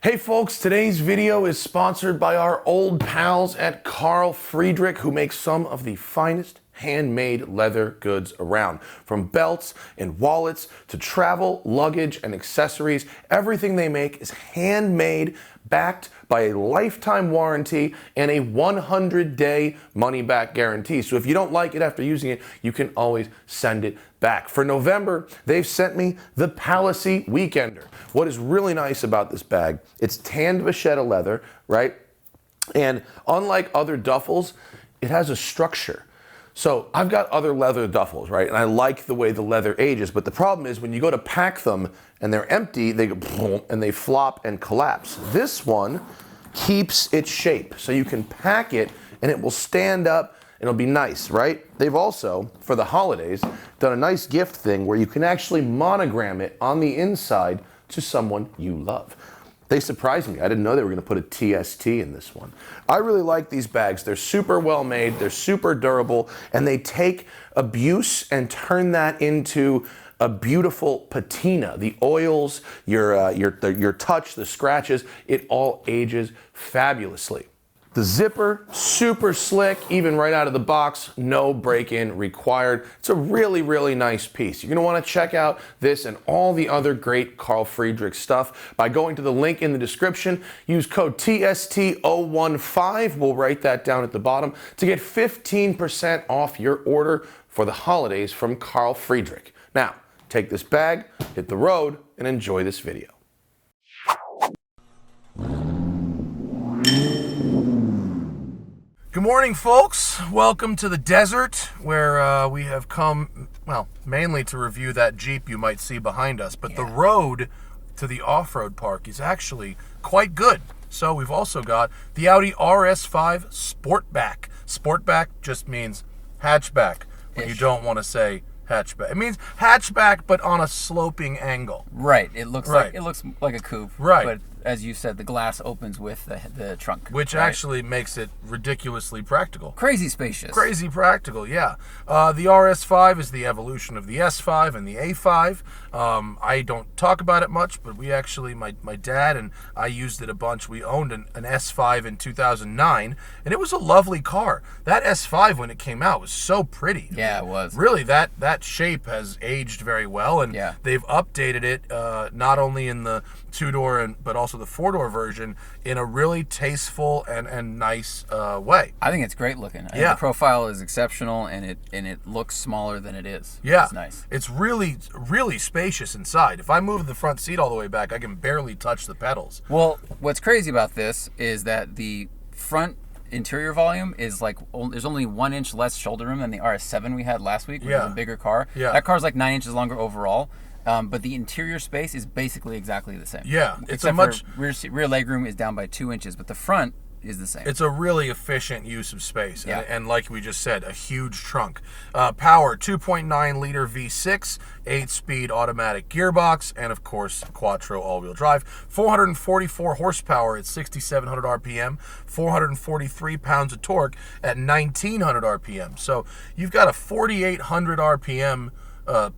Hey folks, today's video is sponsored by our old pals at Carl Friedrik, who makes some of the finest handmade leather goods around. From belts and wallets to travel, luggage, and accessories, everything they make is handmade, backed by a lifetime warranty and a 100-day money-back guarantee. So if you don't like it after using it, you can always send it back. For November, they've sent me the Palacy Weekender. What is really nice about this bag, it's tanned vachetta leather, right? And unlike other duffels, it has a structure. So I've got other leather duffels, right? And I like the way the leather ages, but the problem is when you go to pack them and they're empty, they go and they flop and collapse. This one keeps its shape. So you can pack it and it will stand up and it'll be nice, right? They've also, for the holidays, done a nice gift thing where you can actually monogram it on the inside to someone you love. They surprised me. I didn't know they were going to put a TST in this one. I really like these bags. They're super well made, they're super durable, and they take abuse and turn that into a beautiful patina. The oils, your touch, the scratches, it all ages fabulously. The zipper, super slick, even right out of the box, no break-in required. It's a really, really nice piece. You're gonna wanna check out this and all the other great Carl Friedrik stuff by going to the link in the description. Use code TST015, we'll write that down at the bottom, to get 15% off your order for the holidays from Carl Friedrik. Now, take this bag, hit the road, and enjoy this video. Good morning, folks. Welcome to the desert, where we have come, well, mainly to review that Jeep you might see behind us, but the road to the off-road park is actually quite good. So we've also got the Audi RS5 Sportback. Sportback just means hatchback, when you don't want to say hatchback. It means hatchback, but on a sloping angle. Right. It looks like a coupe. Right. But as you said, the glass opens with the trunk. Which actually makes it ridiculously practical. Crazy spacious. Crazy practical, yeah. The RS5 is the evolution of the S5 and the A5. I don't talk about it much, but we actually, my dad and I used it a bunch. We owned an S5 in 2009, and it was a lovely car. That S5, when it came out, was so pretty. Yeah, it was. Really, that shape has aged very well, and they've updated it not only in the two-door but also the four-door version in a really tasteful and nice way. I think it's great looking. I think the profile is exceptional, and it looks smaller than it is. Yeah, it's nice. It's really spacious inside. If I move the front seat all the way back, I can barely touch the pedals. Well, what's crazy about this is that the front interior volume is like, there's only 1 inch less shoulder room than the RS7 we had last week, which was a bigger car. Yeah. That car's like 9 inches longer overall. But the interior space is basically exactly the same. Yeah, it's a much rear legroom is down by 2 inches, but the front is the same. It's a really efficient use of space, and like we just said, a huge trunk. Power: 2.9 liter V6, 8-speed automatic gearbox, and of course quattro all-wheel drive. 444 horsepower at 6,700 RPM, 443 pounds of torque at 1,900 RPM. So you've got a 4,800 RPM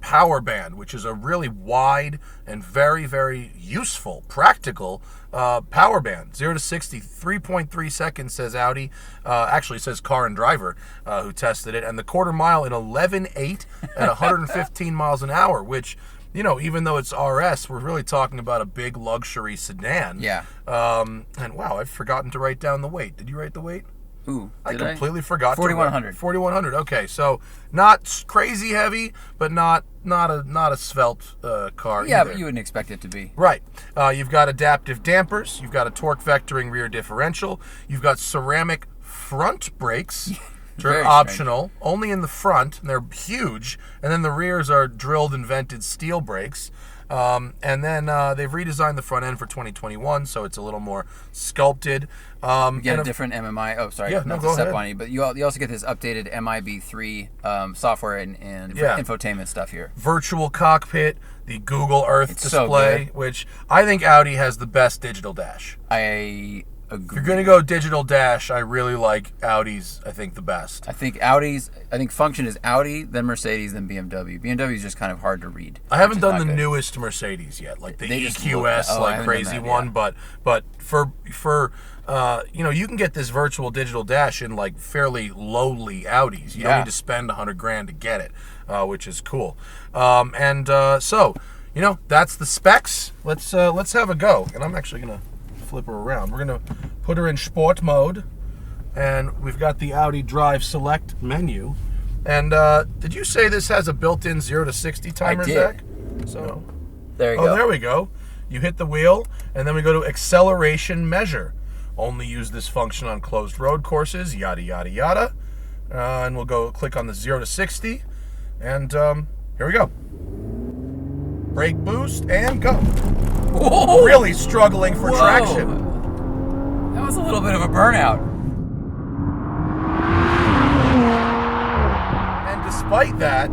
power band, which is a really wide and very, very useful, practical power band. 0 to 60, 3.3 seconds, says Audi. Actually, it says Car and Driver, who tested it. And the quarter mile in 11.8 at 115 miles an hour, which, you know, even though it's RS, we're really talking about a big luxury sedan. Yeah. And wow, I've forgotten to write down the weight. Did you write the weight? Ooh, I completely forgot. 4,100. 4,100. Okay, so not crazy heavy, but not a svelte car. Yeah, either. But you wouldn't expect it to be. Right. You've got adaptive dampers. You've got a torque vectoring rear differential. You've got ceramic front brakes. They're optional, only in the front, and they're huge. And then the rears are drilled and vented steel brakes. And then they've redesigned the front end for 2021, so it's a little more sculpted. You get a different MMI. Oh, sorry, not to step on you, but you also get this updated MIB3 software and infotainment stuff here. Virtual cockpit, the Google Earth display, which I think Audi has the best digital dash. Agreed. If you're going to go digital dash, I really like Audi's, I think, the best. I think function is Audi, then Mercedes, then BMW. BMW is just kind of hard to read. I haven't done the newest Mercedes yet, like the EQS, crazy one. Yeah. But for you can get this virtual digital dash in like fairly lowly Audis. You don't need to spend $100,000 to get it, which is cool. So that's the specs. Let's have a go. And I'm actually gonna flip her around. We're gonna put her in sport mode, and we've got the Audi Drive Select menu. And did you say this has a built-in 0 to 60 timer, Zach? So there you go. Oh, there we go. You hit the wheel, and then we go to acceleration measure. Only use this function on closed road courses, yada, yada, yada. And we'll go click on the 0 to 60. And here we go. Brake boost, and go. Whoa. Really struggling for traction. That was a little bit of a burnout. And despite that,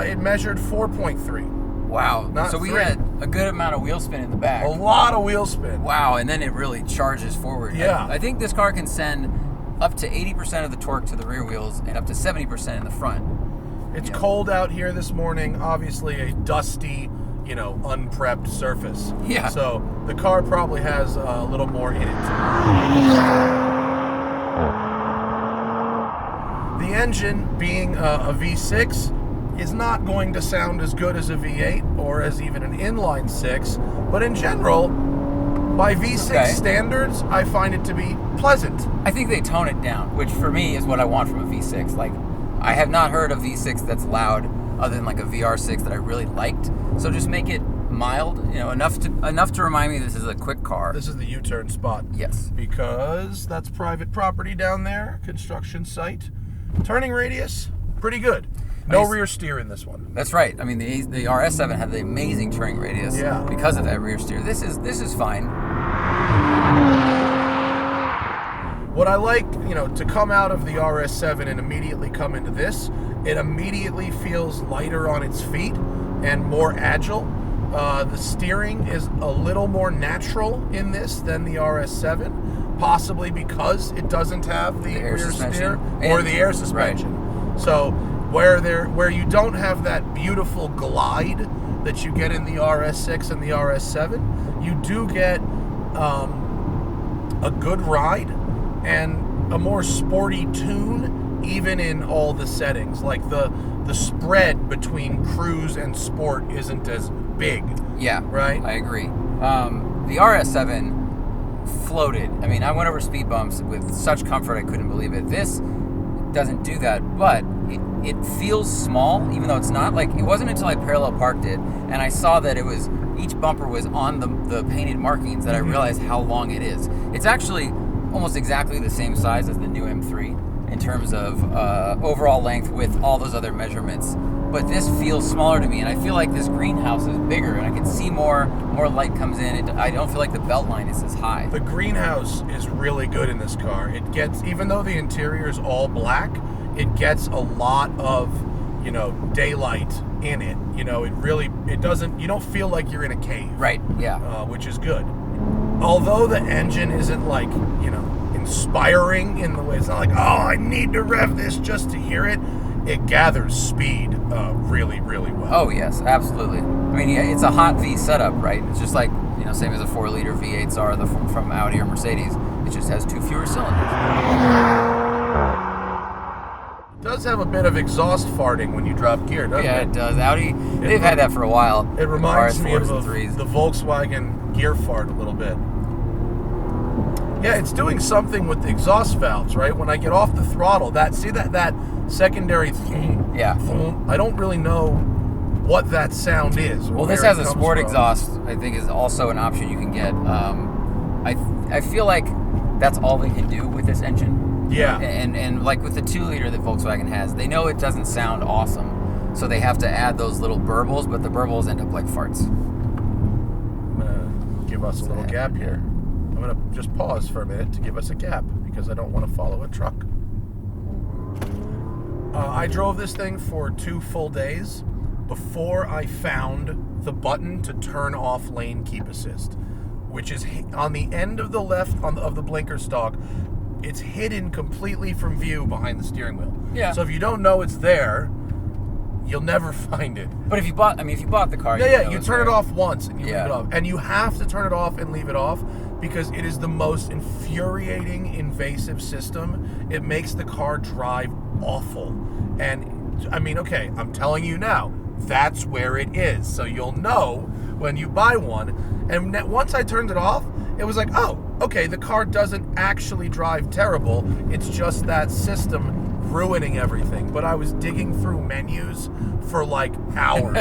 it measured 4.3. Wow. Not so we 3. had a good amount of wheel spin in the back. A lot of wheel spin. Wow, and then it really charges forward. Yeah. I think this car can send up to 80% of the torque to the rear wheels and up to 70% in the front. It's cold out here this morning. Obviously a dusty, unprepped surface. Yeah. So the car probably has a little more in it. The engine, being a V6, is not going to sound as good as a V8 or as even an inline 6, but in general, by V6 standards, I find it to be pleasant. I think they tone it down, which for me is what I want from a V6. Like, I have not heard a V6 that's loud other than like a VR6 that I really liked. So just make it mild, enough to remind me this is a quick car. This is the U-turn spot. Yes. Because that's private property down there, construction site. Turning radius, pretty good. No rear steer in this one. That's right. I mean, the RS7 had the amazing turning radius because of that rear steer. This is fine. What I like, to come out of the RS7 and immediately come into this, it immediately feels lighter on its feet and more agile. The steering is a little more natural in this than the RS7, possibly because it doesn't have the rear steer or the air suspension. Right. So where you don't have that beautiful glide that you get in the RS6 and the RS7, you do get a good ride and a more sporty tune, even in all the settings. Like the spread between cruise and sport isn't as big. Yeah, right. I agree. The RS7 floated. I mean, I went over speed bumps with such comfort I couldn't believe it. This doesn't do that, but it feels small, even though it's not. Like, it wasn't until I parallel parked it and I saw that each bumper was on the painted markings that I realized how long it is. It's actually almost exactly the same size as the new M3 in terms of overall length with all those other measurements. But this feels smaller to me, and I feel like this greenhouse is bigger, and I can see more light comes in. I don't feel like the belt line is as high. The greenhouse is really good in this car. It gets, even though the interior is all black, it gets a lot of, daylight in it. It doesn't, you don't feel like you're in a cave. Right, yeah. Which is good. Although the engine isn't like, inspiring in the way, it's not like, oh, I need to rev this just to hear it. It gathers speed really, really well. Oh, yes, absolutely. I mean, it's a hot V setup, right? It's just like, same as a 4-liter V8s are from Audi or Mercedes. It just has 2 fewer cylinders. It does have a bit of exhaust farting when you drop gear, doesn't it? Yeah, it does. Audi, they've had that for a while. It reminds me of the Volkswagen gear fart a little bit. Yeah, it's doing something with the exhaust valves, right? When I get off the throttle, that secondary thum, I don't really know what that sound is. Well, this has a sport exhaust, I think, is also an option you can get. I feel like that's all they can do with this engine. Yeah. And like with the 2-liter that Volkswagen has, they know it doesn't sound awesome, so they have to add those little burbles, but the burbles end up like farts. I'm going to give us a little gap here. I'm going to just pause for a minute to give us a gap because I don't want to follow a truck. I drove this thing for 2 full days before I found the button to turn off lane keep assist. which is on the end of the left of the blinker stalk. It's hidden completely from view behind the steering wheel. Yeah. So if you don't know it's there, you'll never find it. But if you bought the car, you turn it off once and you leave Yeah. it off. And you have to turn it off and leave it off because it is the most infuriating, invasive system. It makes the car drive awful. And I mean, okay, I'm telling you now, that's where it is. So you'll know when you buy one. And once I turned it off, it was like, oh, okay, the car doesn't actually drive terrible. It's just that system ruining everything. But I was digging through menus for like hours.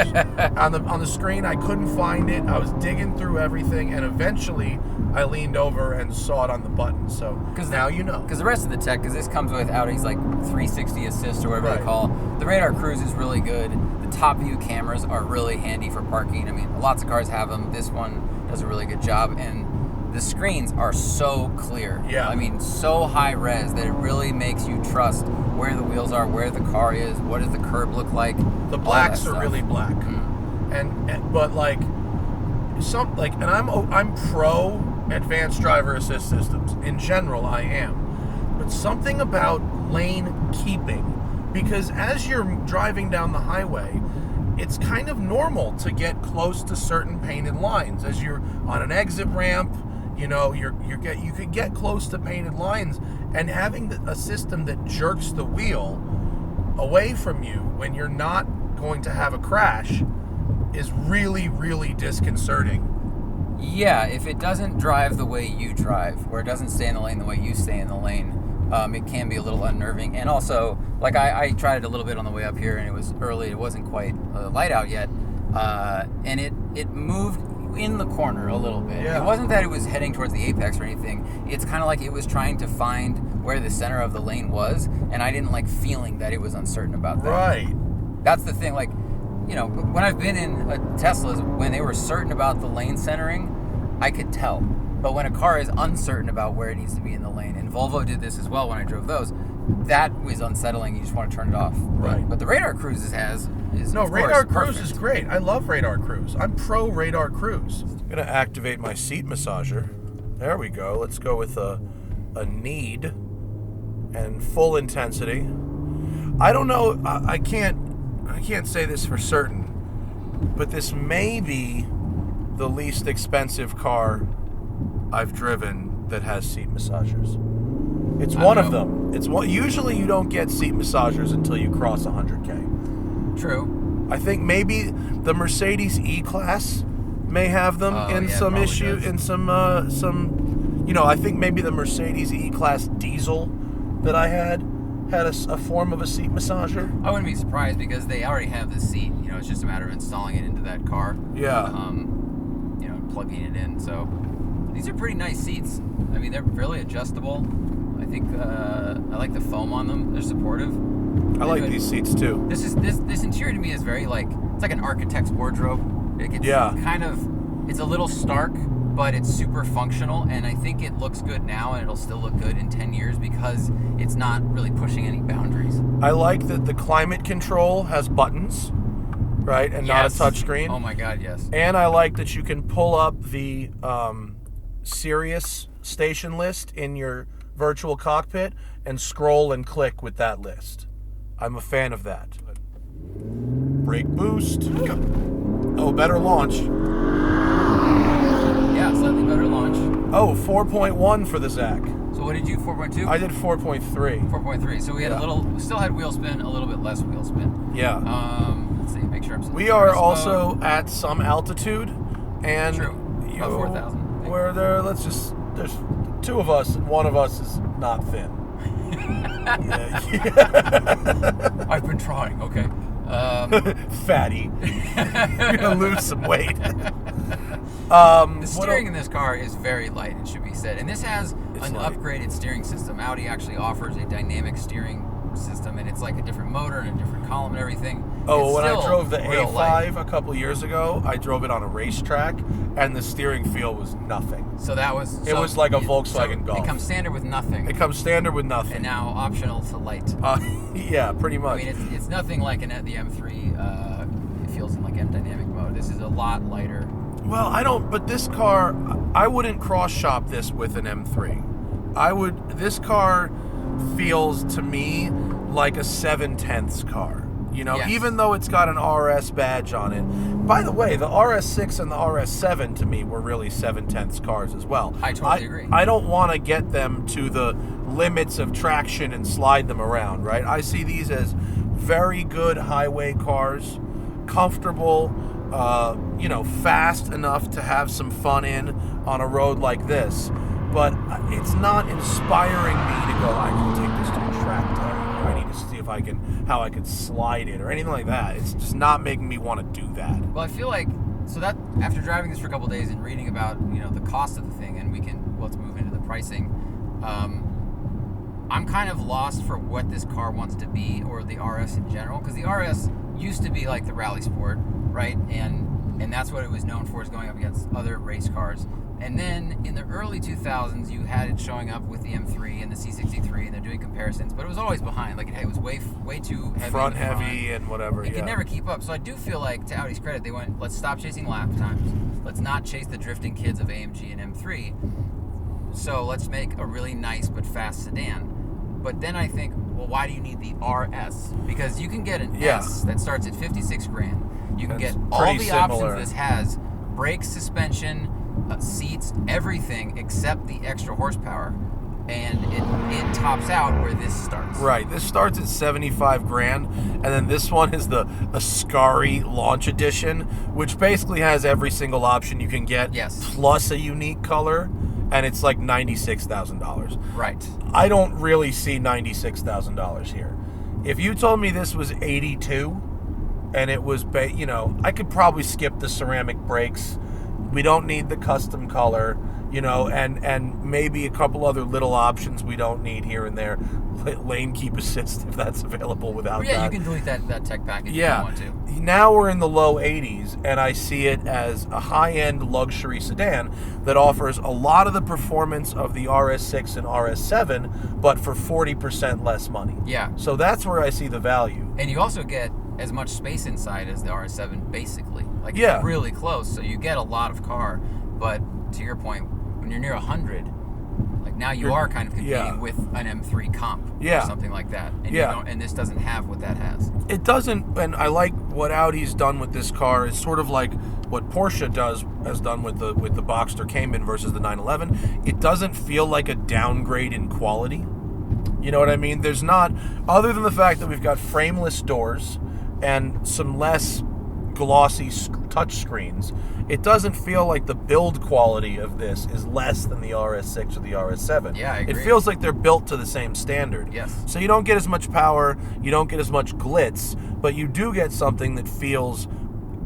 on the screen, I couldn't find it. I was digging through everything, and eventually I leaned over and saw it on the button. So now you know. Because the rest of the tech, because this comes with Audi's like 360 assist or whatever they call. The radar cruise is really good. The top view cameras are really handy for parking. I mean, lots of cars have them. This one does a really good job, and the screens are so clear. Yeah. I mean, so high res that it really makes you trust where the wheels are, where the car is, what does the curb look like. The blacks are really black. But like and I'm pro advanced driver assist systems. In general, I am. But something about lane keeping, because as you're driving down the highway, it's kind of normal to get close to certain painted lines. As you're on an exit ramp, you know, you could get close to painted lines, and having a system that jerks the wheel away from you when you're not going to have a crash is really, really disconcerting. Yeah, if it doesn't drive the way you drive, or it doesn't stay in the lane the way you stay in the lane, it can be a little unnerving. And also, like I tried it a little bit on the way up here, and it was early. It wasn't quite light out yet, and it moved in the corner a little bit. Yeah. It wasn't that it was heading towards the apex or anything. It's kind of like it was trying to find where the center of the lane was, and I didn't like feeling that it was uncertain about that. Right. That's the thing. Like, you know, when I've been in Teslas, when they were certain about the lane centering, I could tell. But when a car is uncertain about where it needs to be in the lane, and Volvo did this as well when I drove those, that was unsettling. You just want to turn it off. Right. But the radar cruise radar cruise is great. I love radar cruise. I'm pro radar cruise. I'm gonna activate my seat massager. There we go. Let's go with a need and full intensity. I don't know. I can't say this for certain, but this may be the least expensive car I've driven that has seat massagers. It's one of them. Usually you don't get seat massagers until you cross 100K. True. I think maybe the Mercedes E-Class may have them in some issue, in some, I think maybe the Mercedes E-Class diesel that I had a form of a seat massager. I wouldn't be surprised because they already have the seat. You know, it's just a matter of installing it into that car. Yeah. Plugging it in. So these are pretty nice seats. I mean, they're really adjustable. I think I like the foam on them. They're supportive. I like these seats too. This interior to me is very it's like an architect's wardrobe. It's a little stark, but it's super functional, and I think it looks good now, and it'll still look good in 10 years because it's not really pushing any boundaries. I like that the climate control has buttons, right, and not a touchscreen. Oh my God, yes. And I like that you can pull up the Sirius station list in your virtual cockpit and scroll and click with that list. I'm a fan of that. Brake boost. Oh, better launch. Yeah, slightly better launch. Oh, 4.1 for the Zach. So what did you, 4.2? I did 4.3. 4.3. So we had we still had wheel spin, a little bit less wheel spin. Yeah. Let's see, make sure I'm... We are also at some altitude, and... True. About 4,000. Where there's two of us, and one of us is not thin. I've been trying, okay. Fatty. You're going to lose some weight. The steering in this car is very light, it should be said. And this has upgraded steering system. Audi actually offers a dynamic steering system, and it's like a different motor and a different column and everything. Oh, when I drove the A5 a couple years ago, I drove it on a racetrack, and the steering feel was nothing. So that was... It was like a Volkswagen Golf. It comes standard with nothing. It comes standard with nothing. And now optional to light. Yeah, pretty much. I mean, it's nothing like the M3. It feels in like M dynamic mode. This is a lot lighter. Well, I don't, but this car, I wouldn't cross shop this with an M3. This car feels to me like a 7/10 car. You know, yes. Even though it's got an RS badge on it. By the way, the RS6 and the RS7 to me were really 7/10 cars as well. I totally agree. I don't want to get them to the limits of traction and slide them around, right? I see these as very good highway cars, comfortable, fast enough to have some fun in on a road like this. But it's not inspiring me to go, I can take this to a track day. I need to see how I can slide it or anything like that. It's just not making me want to do that. Well, I feel like, so that after driving this for a couple of days and reading about, the cost of the thing, and let's move into the pricing. I'm kind of lost for what this car wants to be, or the RS in general, because the RS used to be like the rally sport, right? And that's what it was known for, is going up against other race cars. And then in the early 2000s, you had it showing up with the M3 and the C63, and they're doing comparisons, but it was always behind. Like, it was way too heavy. Front heavy and whatever. It could never keep up. So I do feel like, to Audi's credit, they went, let's stop chasing lap times. Let's not chase the drifting kids of AMG and M3. So let's make a really nice but fast sedan. But then I think, well, why do you need the RS? Because you can get an S that starts at 56 grand. You can get all the options this has: brakes, suspension, seats, everything except the extra horsepower. And it tops out where this starts. Right. This starts at 75 grand, and then this one is the Ascari Launch Edition, which basically has every single option you can get, plus a unique color, and it's like $96,000. Right. I don't really see $96,000 here. If you told me this was 82, and it was, I could probably skip the ceramic brakes. We don't need the custom color, and maybe a couple other little options we don't need here and there. Lane keep assist, if that's available without that. Yeah, you can delete that tech package if you want to. Now we're in the low 80s, and I see it as a high-end luxury sedan that offers a lot of the performance of the RS6 and RS7, but for 40% less money. Yeah. So that's where I see the value. And you also get as much space inside as the RS7, basically. Like, it's really close, so you get a lot of car. But to your point, when you're near 100, like, now you are kind of competing with an M3 comp or something like that. And and this doesn't have what that has. It doesn't, and I like what Audi's done with this car. It's sort of like what Porsche has done with the Boxster Cayman versus the 911. It doesn't feel like a downgrade in quality. You know what I mean? There's not, other than the fact that we've got frameless doors and some less glossy touch screens, it doesn't feel like the build quality of this is less than the RS6 or the RS7. Yeah, I agree. It feels like they're built to the same standard. Yes. So you don't get as much power, you don't get as much glitz, but you do get something that feels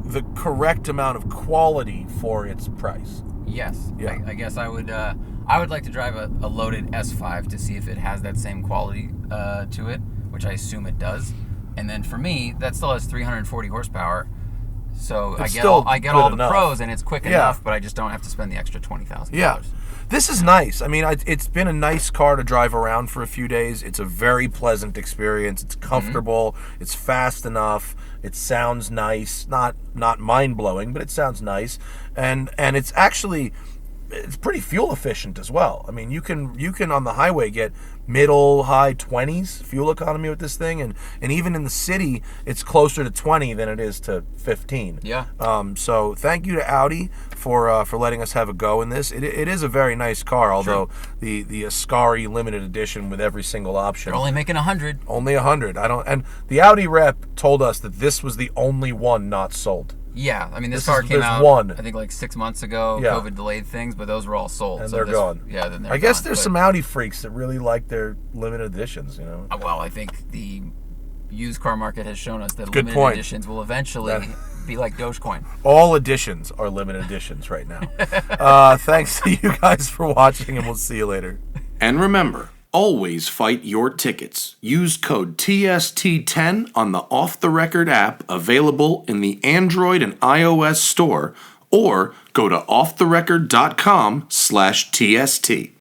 the correct amount of quality for its price. Yes. Yeah. I guess I would like to drive a loaded S5 to see if it has that same quality to it, which I assume it does. And then for me, that still has 340 horsepower. So I get all the pros, and it's quick enough, but I just don't have to spend the extra $20,000. Yeah. This is nice. I mean, it's been a nice car to drive around for a few days. It's a very pleasant experience. It's comfortable. It's fast enough. It sounds nice. Not mind-blowing, but it sounds nice. And it's actually, it's pretty fuel efficient as well. I mean, you can on the highway get middle high 20s fuel economy with this thing, and even in the city it's closer to 20 than it is to 15. Yeah. So thank you to Audi for letting us have a go in this. It is a very nice car, although the Ascari limited edition with every single option. They're only making 100. Only 100. And the Audi rep told us that this was the only one not sold. Yeah, I mean, this car came out, I think, like 6 months ago. Yeah. COVID delayed things, but those were all sold. And so they're gone. Yeah, then they're I guess gone, there's some Audi freaks that really like their limited editions, Well, I think the used car market has shown us that limited editions will eventually be like Dogecoin. All editions are limited editions right now. Thanks to you guys for watching, and we'll see you later. And remember, always fight your tickets. Use code TST10 on the Off the Record app, available in the Android and iOS store, or go to offtherecord.com/TST.